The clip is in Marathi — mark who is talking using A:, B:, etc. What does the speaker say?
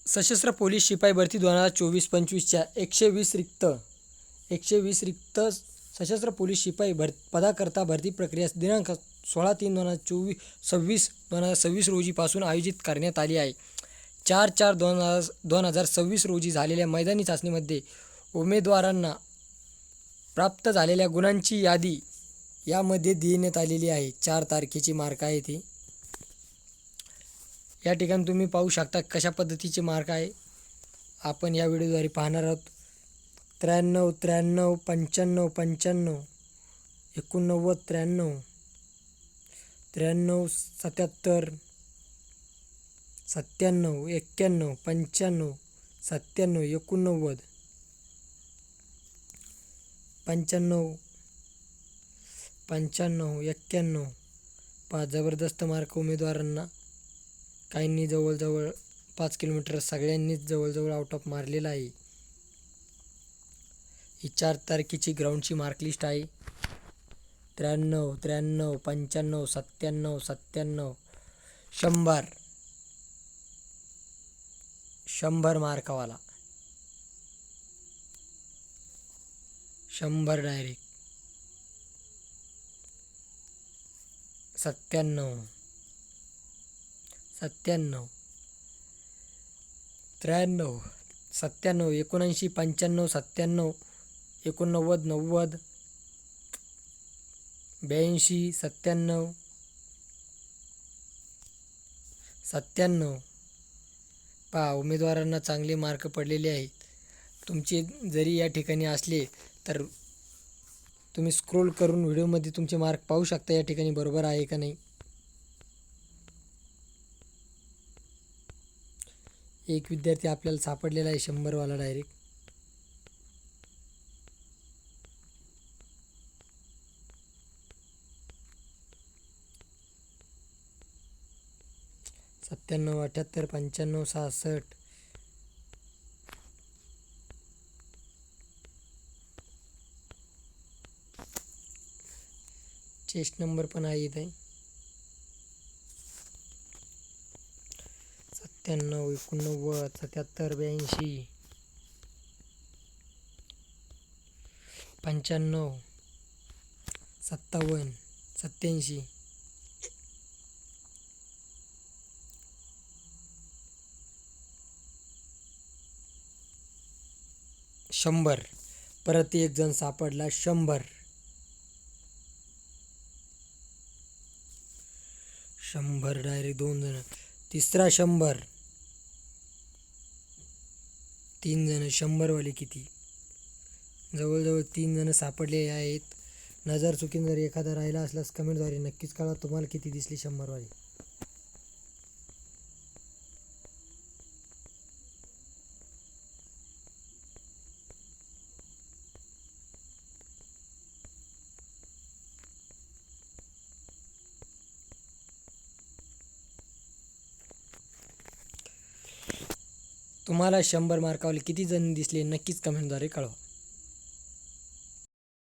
A: सशस्त्र पोलीस शिपाई भरती 2024-25च्या 120 रिक्त सशस्त्र पोलीस शिपाई पदाकरता भरती प्रक्रिया दिनांक 16/3/2026 रोजीपासून आयोजित करण्यात आली आहे. 4/4/2026 रोजी झालेल्या मैदानी चाचणीमध्ये उमेदवारांना प्राप्त झालेल्या गुणांची यादी यामध्ये देण्यात आलेली आहे. 4 तारखेची मार्क आहे ती. या ठिकाणी तुम्ही पाहू शकता कशा पद्धतीचे मार्क आहे आपण या व्हिडिओद्वारे पाहणार आहोत. 93, 93, 95, 95, 89, 93, 93, 77, 97, 91, 95, 97, 89, 95, 95, 91. पहा, जबरदस्त मार्क उमेदवारांना. काहींनी जवळजवळ 5 किलोमीटर सगळ्यांनीच जवळजवळ आउट ऑफ मारलेला आहे. ही 4 तारखेची ग्राउंडची मार्क लिस्ट आहे. 93, 93, 95, 97, 97, 100, 100 मार्कावाला, 100 डायरेक्ट. 97, 97, 93, 97, 79, 95, 97, 89, 90, 82, 97, 97. पहा, उमेदवारांना चांगले मार्क पडलेले आहेत. तुमचे जरी या ठिकाणी असले तर तुम्ही स्क्रोल करून व्हिडिओमध्ये तुमचे मार्क पाहू शकता या ठिकाणी बरोबर आहे का नाही. एक विद्यार्थी आपल्याला सापडलेला आहे 100 वाला डायरेक्ट. सत्त्याण्णव, 78, 95, 66. चेस्ट नंबर पण आहे इथे. 97, 89, 77, 82, 95, 57, 87. शंभर. परत एक जण सापडला 100. 100 डायरेक्ट 2 जण. तिसरा 100. 3 जण 100 वाले किती. जवळजवळ 3 जण सापडले आहेत. नजर चुकीने जर एखादा राहिला असल्यास कमेंटद्वारे नक्कीच कळवा तुम्हाला किती दिसले 100 वाले. तुम्हाला 100 मार्कावाले किती जण दिसले नक्कीच कमेंटद्वारे कळवा.